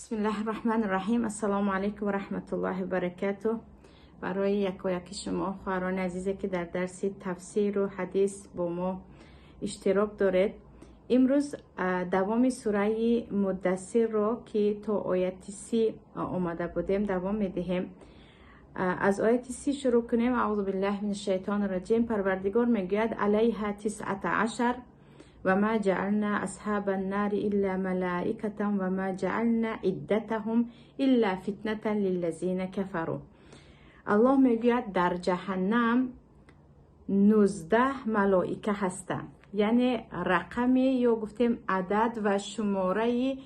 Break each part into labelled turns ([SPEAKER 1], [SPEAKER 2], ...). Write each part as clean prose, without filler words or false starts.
[SPEAKER 1] بسم الله الرحمن الرحیم. السلام علیکم و رحمت الله و برکاته. برای یکی شما خواهران عزیزی که در درس تفسیر و حدیث با ما اشتراک دارید، امروز دوام سوره مدثر را که تا آیت 30 آمده بودیم دوام میدهیم. از آیت 30 شروع کنیم. اعوذ بالله من الشیطان الرجیم. پروردگار میگوید علیها 19 و ما جعلنا اصحاب النار الا ملائکه و ما جعلنا عدتهم الا فتنه للذین کفروا. الله میگوید در جهنم 19 ملائکه هستند، یعنی رقمی یا گفتیم عدد و شماره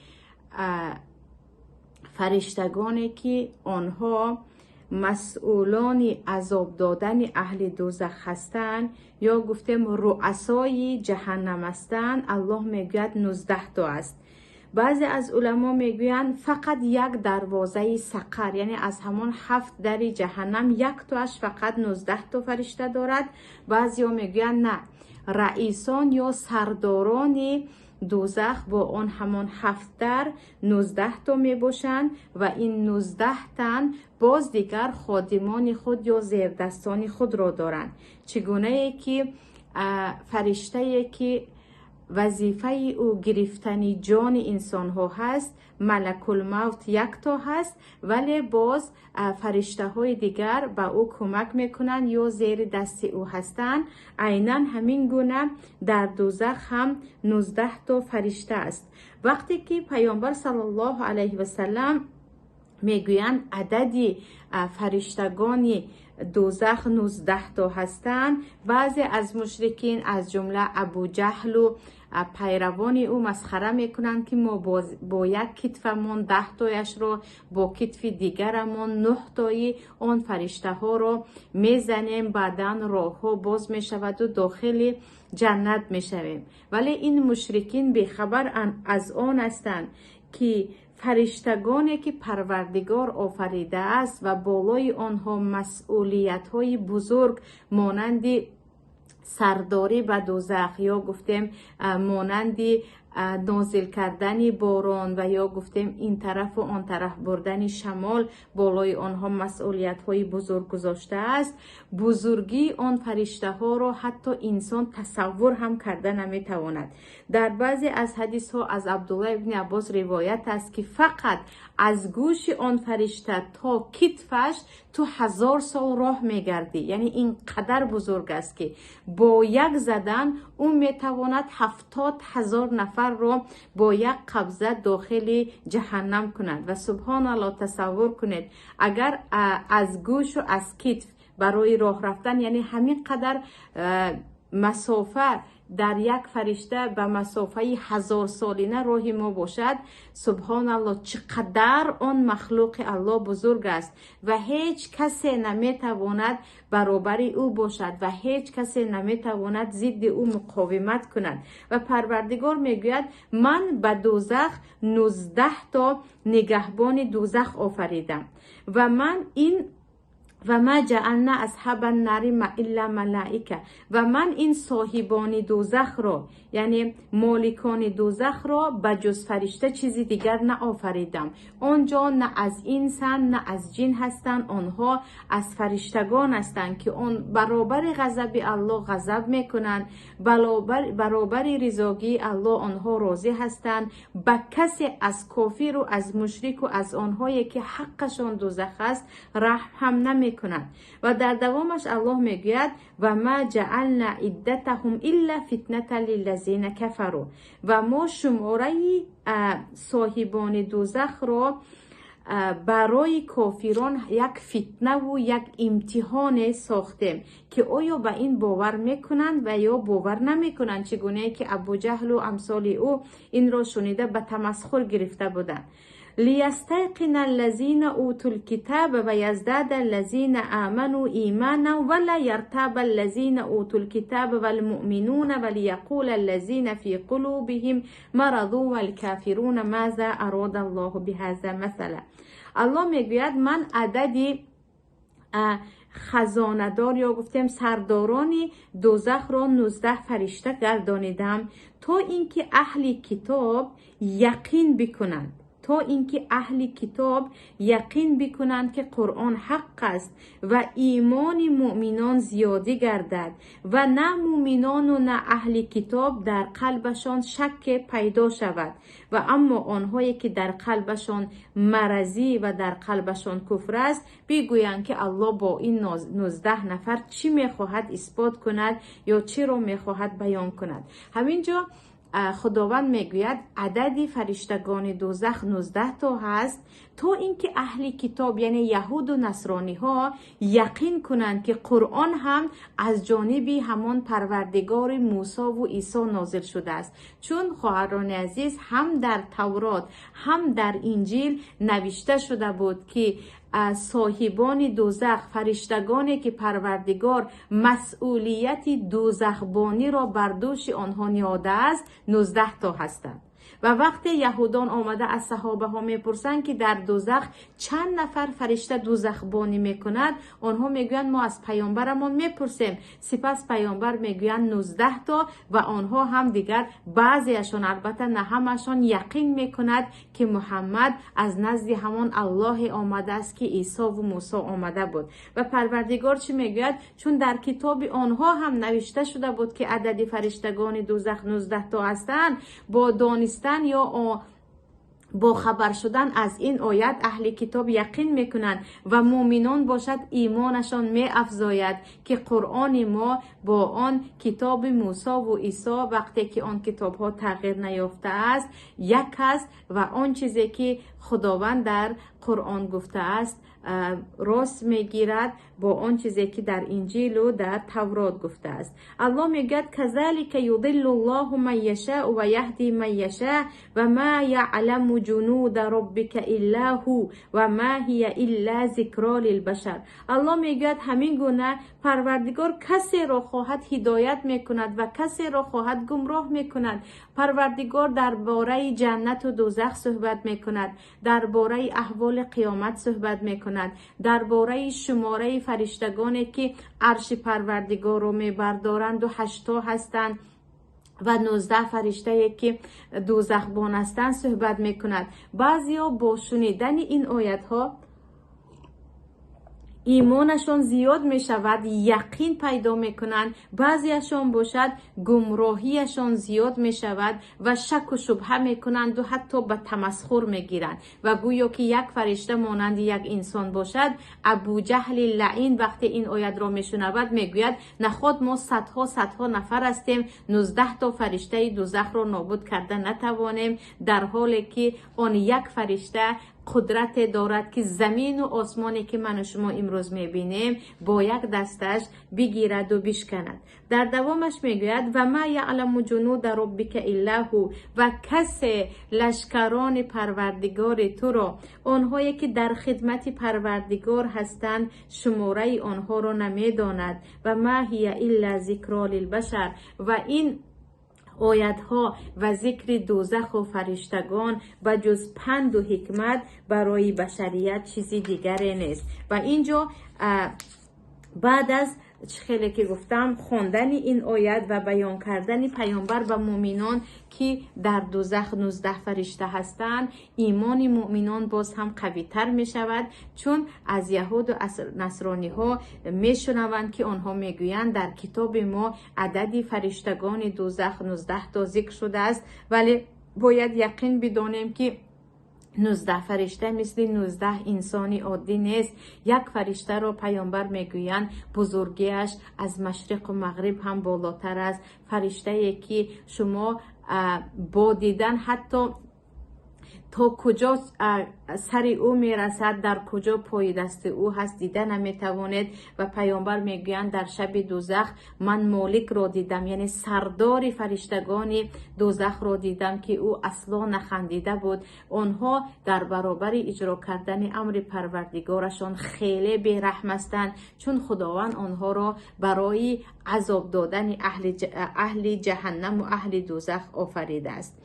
[SPEAKER 1] فرشتگانی که آنها مسئولان عذاب دادن اهل دوزخ هستند یا گفتیم رؤسای جهنم هستند. الله میگوید 19 تا است. بعضی از علما میگویند فقط یک دروازه سقر، یعنی از همان 7 در جهنم یک تاش فقط 19 تا فرشته دارد. بعضی ها میگویند نه، رئیسان یا سرداران دوزخ با آن همان 7 در 19 تا می باشند و این 19 تن باز دیگر خادمان خود یا زیردستان خود را دارند. چگونه ای که فرشته ای که وظیفه او گرفتن جان انسان ها هست، ملک الموت یک تا هست، ولی باز فرشته های دیگر به او کمک میکنن یا زیر دست او هستند. عیناً همین گونه در دوزخ هم 19 تا فرشته است. وقتی که پیامبر صلی الله علیه و سلم میگویند عدد فرشتگان دوزخ 19 تا هستند، بعضی از مشرکین از جمله ابو جهل و پیروان او مسخره میکنند که ما با یک کتفمون 10 تایش رو با کتف دیگرمون 9 تایی آن فرشته ها رو میزنیم، بعدا راه ها باز میشود و داخل جنت میشویم. ولی این مشرکین بیخبر از آن هستند که فرشتگانی که پروردگار آفریده است و بالای آنها مسئولیت های بزرگ مانند سرداری به دوزخ یا گفتیم مانند نازل کردن باران و یا گفتیم این طرف و آن طرف بردن شمال، بالای آنها مسئولیت های بزرگ گذاشته است. بزرگی آن فرشته ها را حتی انسان تصور هم کرده نمیتواند. در بعضی از حدیث ها از عبدالله ابن عباس روایت است که فقط از گوش آن فرشته تا کتفش تو 1000 سال راه میگردی، یعنی این قدر بزرگ است که با یک زدن اون میتواند 70,000 نفر رو با یک قبضه داخل جهنم کند. و سبحان الله تصور کنید اگر از گوش و از کتف برای راه رفتن، یعنی همین قدر مسافه در یک فرشته به مسافه 1000 سالینه راهی ما باشد، سبحان الله چقدر آن مخلوق الله بزرگ است و هیچ کسی نمیتواند برابر او باشد و هیچ کسی نمیتواند ضد او مقاومت کند. و پروردگار میگوید من به دوزخ 19 تا نگهبان دوزخ آفریدم و من این و ما جعلنا اصحاب النار الا ملائکه، و من این صاحبان دوزخ را یعنی مالکان دوزخ را به جز فرشته چیزی دیگر نه آفریدم. آنجا نه از انسان نه از جن هستند، آنها از فرشتگان هستند که آن برابر غضب الله غضب میکنند، برابر رضاگی الله آنها راضی هستند. به کسی از کافر و از مشرک و از آنهایی که حقشان دوزخ است رحم هم نمی کند. و در دوامش الله میگوید و ما جعلنا عدتهم الا فتنه للذین کفروا، و ما شماره صاحبان دوزخ را برای کافران یک فتنه و یک امتحان ساختیم که آیا به این باور میکنند و یا باور نمیکنند. چگونه که ابو جهل و امثال او این را شنیده به تمسخر گرفته بودند. لیستیقن الذین اوتوا الکتاب و یزداد الذین آمنوا ایمانا ولا یرتاب الذین اوتوا الکتاب والمؤمنون ولیقول الذین فی قلوبهم مرض والکافرون ماذا اراد الله بهذا مثلا. الله میگوید من عددی خزاندار یا گفتیم سردارانی دوزخ را 19 فرشته گردانیدم تا اینکه اهل کتاب یقین بکنند تا اینکه اهل کتاب یقین بکنند که قرآن حق است و ایمان مؤمنان زیاده گردد و نه مؤمنان و نه اهل کتاب در قلبشان شک پیدا شود و اما آنهایی که در قلبشان مرضی و در قلبشان کفر است بگویند که الله با این 19 نفر چی میخواهد اثبات کند یا چی را میخواهد بیان کند. همینجا خداوند میگوید عدد فرشتگان دوزخ 19 تا هست تا اینکه اهل کتاب یعنی یهود و نصرانی ها یقین کنند که قرآن هم از جانب همان پروردگار موسی و عیسی نازل شده است. چون خواهران عزیز هم در تورات هم در انجیل نوشته شده بود که صاحبان دوزخ فرشتگانی که پروردگار مسئولیت دوزخبانی را بر دوش آنها نهاده است 19 تا هستند. و وقتی یهودان آمده از صحابه ها میپرسند که در دوزخ چند نفر فرشته دوزخبانی میکند، آنها میگویند ما از پیامبرمون میپرسیم. سپس پیامبر میگویند 19 تا و آنها هم دیگر بعضیشان البته نه همشان یقین میکند که محمد از نزد همان الله آمده است که عیسی و موسی آمده بود. و پروردگار چی میگوید؟ چون در کتاب آنها هم نوشته شده بود که عدد فرشتگان دوزخ 19 تا هستند، با دانستن یا با خبر شدن از این آیت اهل کتاب یقین میکنند و مؤمنان باشد ایمانشان می افزاید که قرآن ما با آن کتاب موسی و عیسی وقتی که آن کتاب ها تغییر نیافته است یک است و آن چیزی که خداوند در قرآن گفته است راست میگیرد با آن چیزی که در انجیل و در تورات گفته است. الله میگه کذالک یضل الله من یشاء و یهدی من یشاء و ما یعلم جنود ربک الا هو و ما هی الا ذکر للبشر. الله میگه همین گونه پروردگار کسی را خواهد هدایت میکند و کسی را خواهد گمراه میکند. پروردگار درباره جنت و دوزخ صحبت میکند، درباره احوال قیامت صحبت میکند، درباره شماره فرشتگانی که عرش پروردگار رو میبردارند و 8 تا هستند و 19 فرشته که دوزخبان هستند صحبت میکند. بعضیا با شنیدن این آیت ها ایمانشان زیاد می شود، یقین پیدا می کنند. بعضیشان باشد گمراهیشان زیاد می شود و شک و شبهه می کنند و حتی به تمسخر می گیرند و گویا که یک فرشته مانند یک انسان باشد. ابو جهل لعین وقتی این آیت را می شنود می گوید نخود ما صدها نفر هستیم، 19 تا فرشته دوزخ را نابود کرده نتوانیم، در حالی که آن یک فرشته قدرت دارد که زمین و آسمانی که من و شما امروز میبینیم با یک دستش بگیرد و بشکند. در دوامش میگوید و ما یعلم جنود ربک الا هو و کسی لشکران پروردگار تو را، آنهایی که در خدمت پروردگار هستند، شماره آنها را نمیداند و ما هی الا ذکر للبشر. و این آیت ها و ذکر دوزخ و فرشتگان و جز پند و حکمت برای بشریت چیزی دیگری نیست. و اینجا بعد از خیلی که گفتم خواندن این آیت و بیان کردن پیامبر و مؤمنان که در دوزخ 19 فرشته هستند، ایمان مؤمنان باز هم قوی تر می شود. چون از یهود و نصرانی ها می شنوند که آنها می گویند در کتاب ما عدد فرشتگان دوزخ 19 تا ذکر شده است، ولی باید یقین بدانیم که 19 فرشته مثل 19 انسانی عادی نیست. یک فرشته را پیامبر میگویند بزرگیش از مشرق و مغرب هم بالاتر است. فرشته که شما با دیدن حتی تا کجا سر او میرسد، در کجا پای دست او هست دیده نمیتوانید. و پیامبر میگویند در شب دوزخ من مالک را دیدم، یعنی سردار فرشتگان دوزخ را دیدم که او اصلا نخندیده بود. آنها در برابر اجرا کردن امر پروردگارشان خیلی بی‌رحم هستند، چون خداوند آنها را برای عذاب دادن اهل جهنم و اهل دوزخ آفریده است.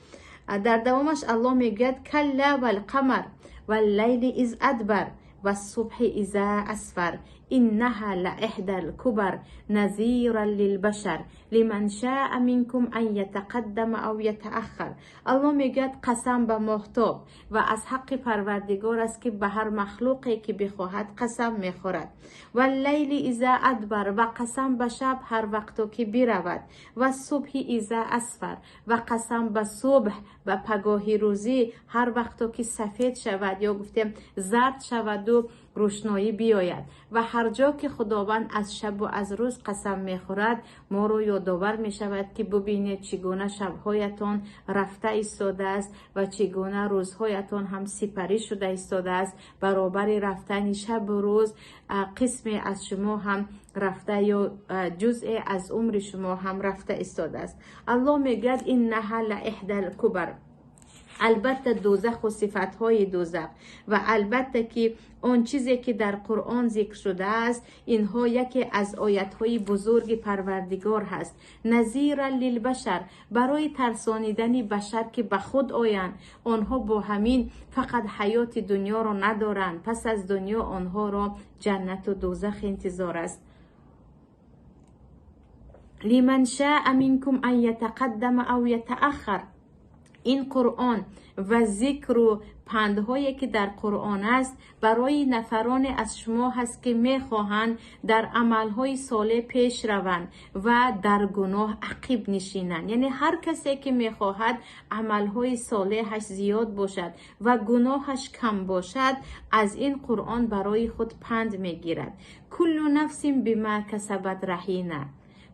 [SPEAKER 1] در دوامش الله میگوید کلا والقمر واللیل اذ ادبر والصبح اذا اسفر انها لاحدى الكبر نذیرا للبشر لمن شاء منکم ان یتقدم او یتأخر. الله میگه قسم به ماهتاب و از حق پروردگار است که به هر مخلوقی که بخواهد قسم میخورد. و اللیل اذا ادبر، و قسم به شب هر وقت که برود. و صبح اذا اسفر، و قسم به صبح و پگاهی روزی هر وقت که سفید شود یا گفتیم زرد شود و روشنایی بیاید. و هر جا که خداوند از شب و از روز قسم میخورد ما رو یادآور میشود که ببینید چگونه شبهایتان رفته ایستاده است و چگونه روزهایتان هم سپری شده ایستاده است. برابر رفتن شب و روز قسمی از شما هم رفته یا جزء از عمر شما هم رفته ایستاده است. الله میگه انها لاحدی الکبر. البته دوزخ و صفتهای دوزخ و البته که اون چیزی که در قرآن ذکر شده است اینها یکی از آیتهای بزرگ پروردگار هست. نذیرا للبشر، برای ترسانیدن بشر که به خود آیند. آنها با همین فقط حیات دنیا را ندارند، پس از دنیا آنها را جنت و دوزخ انتظار است. لمن شاء منکم ان یتقدم او یتأخر. این قرآن و ذکر و پندهایی که در قرآن است برای نفران از شما هست که میخواهند در عملهای صالح پیش روند و در گناه عقب نشینند. یعنی هر کسی که میخواهد عملهای صالحش زیاد باشد و گناهش کم باشد از این قرآن برای خود پند میگیرد. کل نفس بما کسبت رهینه.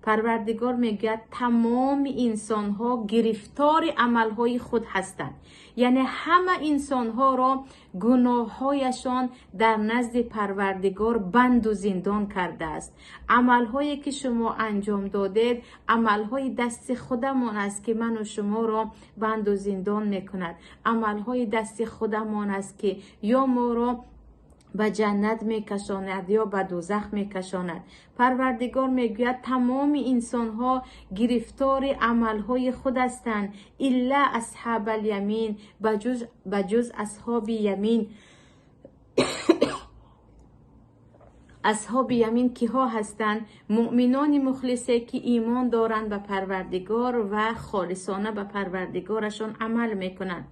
[SPEAKER 1] پروردگار میگه تمام انسان ها گرفتار عمل های خود هستند. یعنی همه انسان ها را گناه هایشان در نزد پروردگار بند و زندان کرده است. عمل هایی که شما انجام دادید عمل های دست خودمان است که من و شما را بند و زندان میکند. عمل های دست خودمان است که یا ما را به جنت میکشاند یا به دوزخ میکشاند. پروردگار میگوید تمام انسان ها گرفتار عمل های خود هستند الا اصحاب الیمین، بجز اصحاب یمین. اصحاب یمین کی ها هستند؟ مؤمنان مخلصه که ایمان دارند به پروردگار و خالصانه به پروردگارشان عمل میکنند.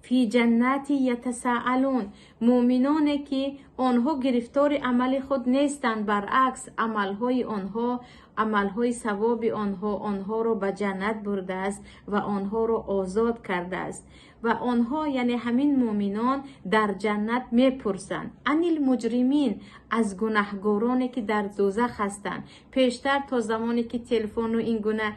[SPEAKER 1] فی جنت یتساءلون، مؤمنانی که آنها گرفتار عمل خود نیستند، برعکس عملهای آنها، عملهای ثواب آنها را به جنت برده است و آنها را آزاد کرده است. و آنها یعنی همین مؤمنان در جنت میپرسند عن المجرمین، از گناهکارانی که در دوزخ هستند. پیشتر تا زمانی که تلفن و این گونه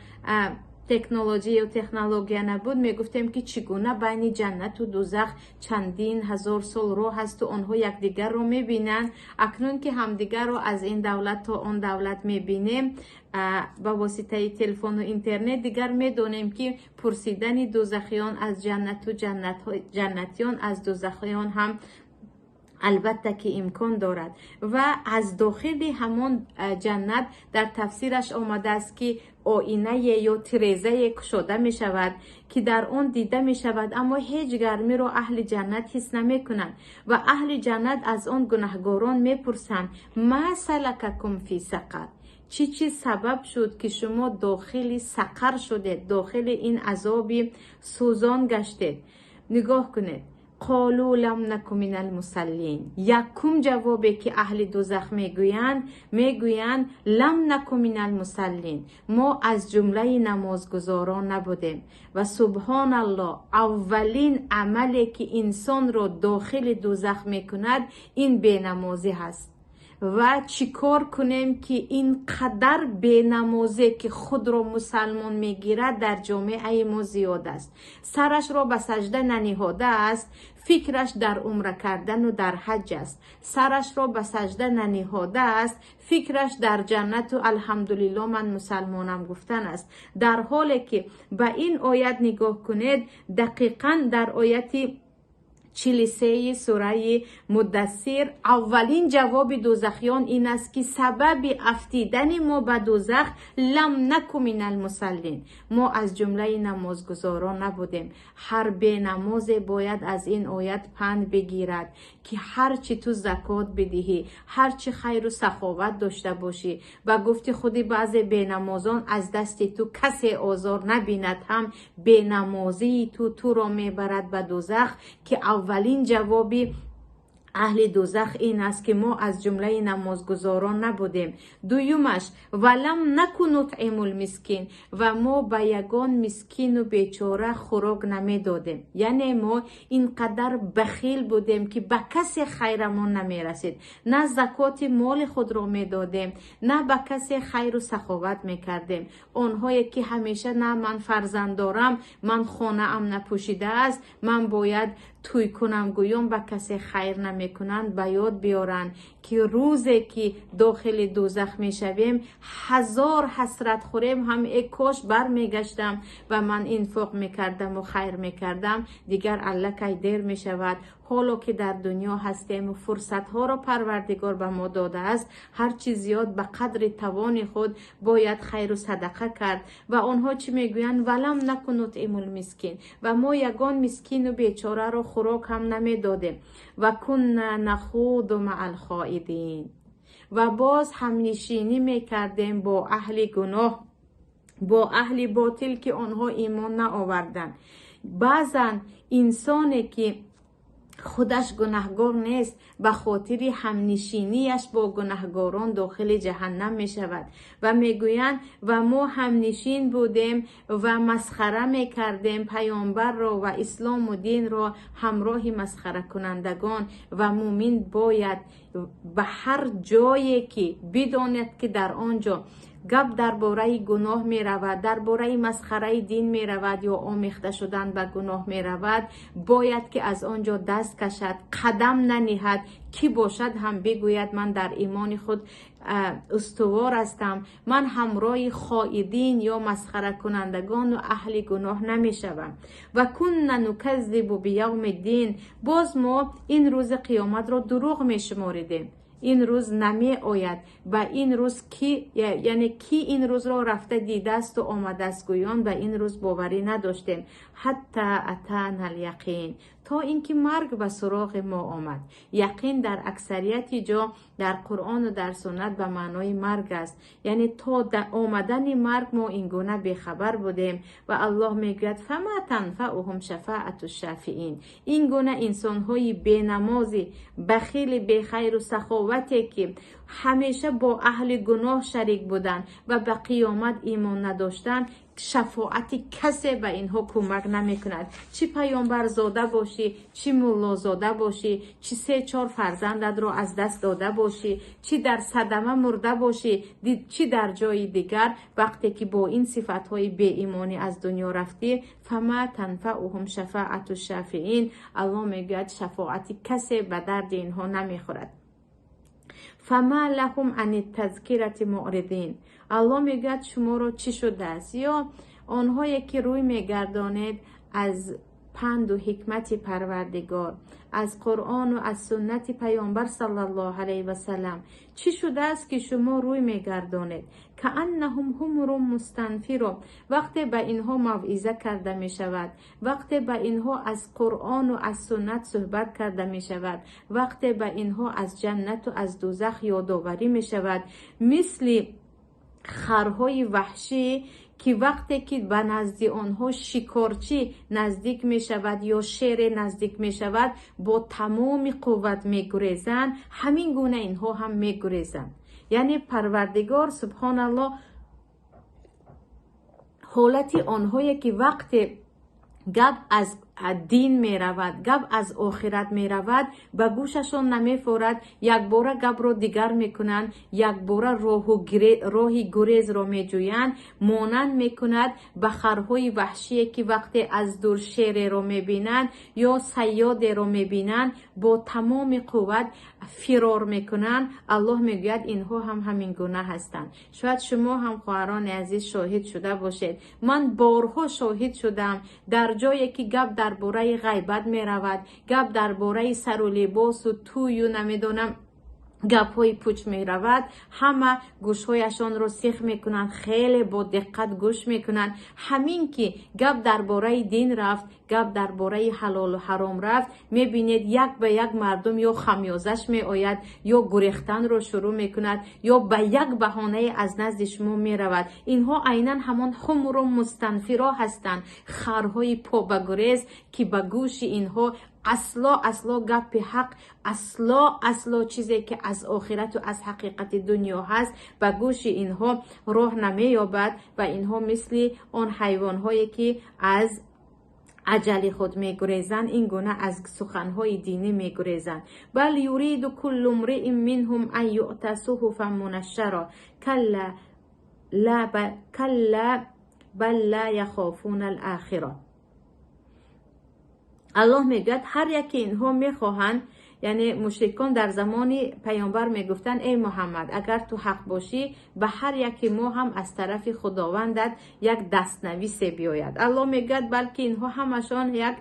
[SPEAKER 1] تکنولوژی و تکنولوژی نبود میگفتیم که چگونه بین جنت و دوزخ چندین هزار سال راه هست و آنها یکدیگر رو میبینن. اکنون که همدیگر رو از این دولت تا آن دولت میبینیم با واسطه تلفن و اینترنت دیگر میدونیم که پرسیدن دوزخیان از جنت و جنتیان از دوزخیان هم البته که امکان دارد. و از داخل همان جنت در تفسیرش آمده است که آینه یا تریزه کشاده می شود که در آن دیده می شود اما هیچ گرمی را اهل جنت حس نمی کنند. و اهل جنت از آن گناهکاران می پرسند ما سلککم فی سقر، چی سبب شد که شما داخل سقر شدید، داخل این عذاب سوزان گشتید؟ نگاه کنید. قالوا لم نک من المصلین. یکم جوابی که اهل دوزخ میگویند لم نک من المصلین، ما از جمله نمازگزاران نبودیم. و سبحان الله، اولین عملی که انسان رو داخل دوزخ میکند این بینمازی هست. و چیکار کنیم که این قدر بینمازی که خود را مسلمان میگیرد در جامعه ما زیاد است. سرش را به سجده ننهاده است، فکرش در عمره کردن و در حج است. سرش را به سجده ننهاده است، فکرش در جنت و الحمدلله من مسلمانم گفتن است. در حالی که به این آیت نگاه کنید، دقیقاً در آیت 43 سوره مدثر اولین جواب دوزخیان این است که سبب افتیدن ما به دوزخ لم نکن من المصلین، ما از جمله نمازگزاران نبودیم. هر به نماز باید از این آیت پند بگیرد که هرچی تو زکات بدهی، هرچی خیر و سخاوت داشته باشی و گفتی خودی بعضی به نمازان از دست تو کسی آزار نبیند، هم به نمازی تو را میبرد به دوزخ، که اولین جوابی اهل دوزخ این است که ما از جمله نمازگزاران نبودیم. دویمش ولم نکن نطعم المسکین، و ما به یگان مسکین و بیچاره خوراک نمیدادیم. یعنی ما اینقدر بخیل بودیم که به کسی خیرمون نمیرسید، نه زکات مال خود را میدادیم، نه به کسی خیر و سخاوت میکردیم. آنهایی که همیشه نه من فرزند دارم، من خانه ام نپوشیده است، من باید توی کنم گویم به کسی خیر نمیکنند، به یاد بیارن که روزی که داخل دوزخ میشویم هزار حسرت خوریم هم ای کاش بر میگشتم و من انفاق میکردم و خیر میکردم، دیگر الکی دیر میشود. حالا که در دنیا هستیم و فرصت ها را پروردگار به ما داده است، هر چیز زیاد به قدر توان خود باید خیر و صدقه کرد. و آنها چی میگویند؟ ولم نکن نطعم المسکین، و ما یگان مسکین و بیچاره را خوراک هم نمیدادیم. و کنا نخوض مع الخائضین، و باز هم نشینی میکردیم با اهل گناه، با اهل باطل که آنها ایمان نآوردند. بعضا انسانی که خودش گناهگار نیست به خاطر همنشینیش با گناهگاران داخل جهنم می شود و می گویند و ما همنشین بودیم و مسخره می کردیم پیامبر را و اسلام و دین را همراه مسخره کنندگان. و مومن باید به هر جایی که بداند که در آنجا گپ درباره گناه می رود، درباره مسخره دین می رود یا آمیخته شدن به گناه می رود، باید که از آنجا دست کشد، قدم ننهد. کی باشد هم بگوید من در ایمان خود استوار هستم، من همراه خائدین یا مسخره کنندگان و اهل گناه نمی شوم. و کنا نکذب بیوم الدین، باز ما این روز قیامت را دروغ می شماریدیم. این روز نمی آید و این روز کی، یعنی کی این روز را رفته دیده است و آمده است گویان و این روز باوری نداشتیم. حتی اتانا الیقین، تا اینکه مرگ به سراغ ما آمد. یقین در اکثریت جا در قرآن و در سنت به معنای مرگ است، یعنی تا آمدن مرگ ما این گونه بیخبر بودیم. و الله میگوید فما تنفعهم شفاعت الشافعین، این گونه انسان های بینمازی، بخیل، بخیر و سخاوتی که همیشه با اهل گناه شریک بودن و به قیامت ایمان نداشتن، شفاعت کسی به اینها کمک نمی کند. چی پیامبر زاده باشی، چی مولا زاده باشی، چی 3-4 فرزندت رو از دست داده باشی، چی در صدمه مرده باشی، چی در جای دیگر، وقتی که با این صفت های بی ایمانی از دنیا رفتی، فما تنفعهم شفاعت الشافعین، الله میگوید شفاعت کسی به درد اینها نمیخورد. فما لهم عن التذکرة معرضین، الله میگوید شما رو چی شده است؟ یا آنهایی که روی میگردانید از پند و حکمت پروردگار، از قرآن و از سنت پیامبر صلی الله علیه و سلم، چی شده است که شما روی میگردانید؟ کأنهم حمر مستنفر، وقتی به اینها موعظه کرده می شود، وقتی به اینها از قرآن و از سنت صحبت کرده می شود، وقتی به اینها از جنت و از دوزخ یادآوری می شود، مثل خرهای وحشی که وقتی که به نزدیک آنها شکارچی نزدیک می شود یا شیر نزدیک می شود با تمام قوت می گریزند، همین گونه اینها هم می گریزند. یعنی پروردگار سبحان الله حالت آنهایی که وقتی گپ از دین می رود، گپ از آخرت می رود، به گوششون نمی فورد، یک بار گپ رو دیگر می کنند، یک بار راهی گریز رو می جویند، مانند می کند به خرهای وحشی که وقتی از دور شیر رو می بینند یا صیاد رو می بینند با تمام قوت فرار می کنند. الله می گوید اینها هم همین گونه هستند. شاید شما هم خواهران عزیز شاهد شده باشید، من بارها شاهد شدم در جایی که گپ در درباره غیبت می رود، گپ درباره سر و لباس و توی و نمیدونم گپ های پوچ می رود، همه گوش هایشان رو سیخ می کنند، خیلی با دقت گوش می کنند. همین که گپ درباره دین رفت، گپ درباره حلال و حرام رفت، می بینید یک به یک مردم یا خمیازش می آید یا گریختن رو شروع می کند یا به یک بهانه از نزد شما می رود. اینها عیناً همان خمر و مستنفرا هستند، خرهای پا به گریز که به گوش اینها اصلا گپ حق، اصلا چیزی که از آخرت و از حقیقت دنیا هست به گوش اینها راه نمی یابد و اینها مثل آن حیوان هایی که از اجل خود می گریزند، این گونه از سخنهای دینی می گریزند. بل یرید کل امرئ منهم ان یؤتی صحفا منشرا کلا بل لا یخافون الاخره. الله میگوید هر یکی اینها میخواهند، یعنی مشرکان در زمان پیامبر میگفتند ای محمد اگر تو حق باشی به هر یکی ما هم از طرف خداوندت یک دستنویس بیاید. الله میگوید بلکه اینها همشان یک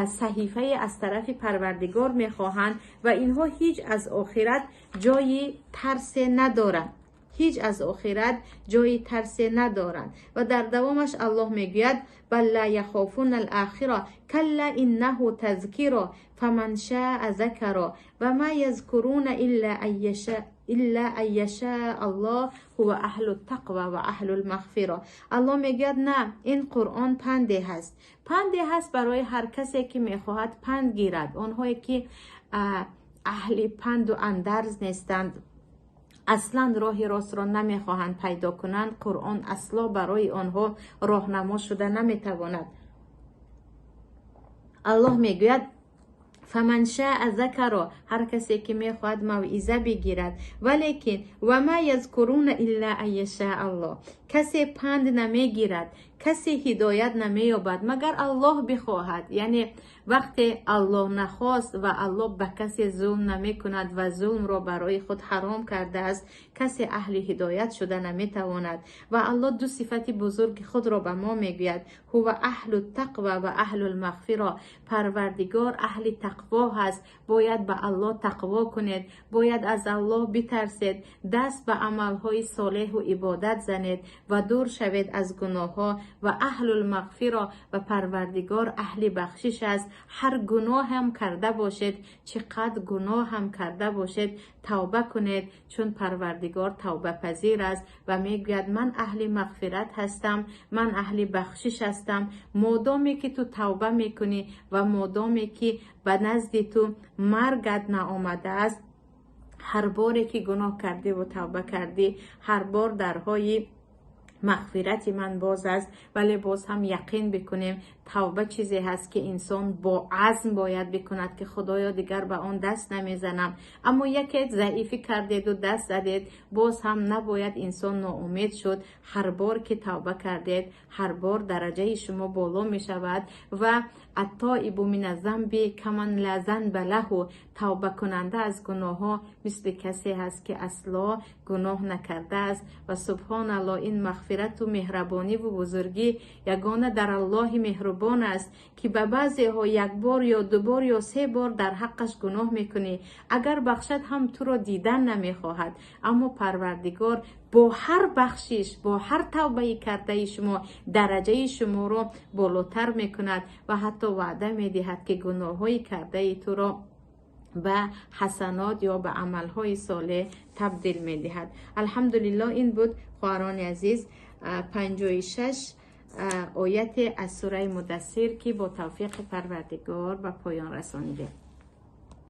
[SPEAKER 1] صحیفه از طرف پروردگار میخواهند و اینها هیچ از آخرت جای ترس ندارند، هیچ از آخرت جای ترس ندارند. و در دوامش الله میگوید بل لا یخافون الاخره کلا انه تذکره فمن شاء ذکره و ما یذکرون الا ان یشاء الله هو اهل التقوى و اهل المغفره. الله میگوید نه، این قرآن پنده هست، پنده هست برای هر کسی که میخواهد پند گیرد. آنهایی که اهل پند و اندرز نیستند، اصلا راه راست را نمیخواهند پیدا کنند، قرآن اصلا برای آنها راهنما شده نمیتواند. الله میگوید فمن شاء ذکره، هر کسی که میخواهد موعظه بگیرد، ولیکن و ما یذکرون الا ان یشاء الله، کسی پند نمیگیرد، کسی هدایت نمییابد مگر الله بخواهد. یعنی وقتی الله نخواست و الله به کسی ظلم نمی کند و ظلم را برای خود حرام کرده است، کسی اهل هدایت شده نمیتواند. و الله دو صفت بزرگ خود را به ما میگوید، هو اهل التقوى و اهل المغفره. پروردگار اهل تقوا هست، باید به الله تقوا کنید، باید از الله بترسید، دست به عملهای صالح و عبادت زنید و دور شوید از گناه ها. و اهل المغفره و پروردگار اهل بخشش است. هر گناه هم کرده باشید، چقدر گناه هم کرده باشید، توبه کنید، چون پروردگار توبه پذیر است و میگوید من اهل مغفرت هستم، من اهل بخشش هستم. مادامی که تو توبه میکنی و مادامی که به نزد تو مرگت نآمده است، هر باری که گناه کردی و توبه کردی، هر بار درهای مغفرت من باز است. ولی باز هم یقین بکنیم توبه چیزی هست که انسان با عزم باید بکند که خدایا دیگر به آن دست نمیزنم. اما یکی ضعیفی کردید و دست زدید، باز هم نباید انسان ناامید شد. هر بار که توبه کردید، هر بار درجه شما بالا می شود. و التائب من الذنب کمن لا ذنب له، توبه کننده از گناه ها مثل کسی هست که اصلا گناه نکرده است. و سبحان الله، این مغفرت و مهربانی و بزرگی یگانه در الله مهربان است که به بعضی ها یک بار یا دو بار یا سه بار در حقش گناه میکنی، اگر بخشد هم تو را دیدن نمیخواهد، اما پروردگار با هر بخشش، با هر توبه کرده شما درجه شما رو بالاتر میکند و حتی وعده میدهد که گناه های کرده تو را به حسنات یا به عملهای صالح تبدیل میدهد. الحمدلله، این بود خواهران عزیز 56 آیت از سوره مدثر که با توفیق پروردگار به پایان رسانیده.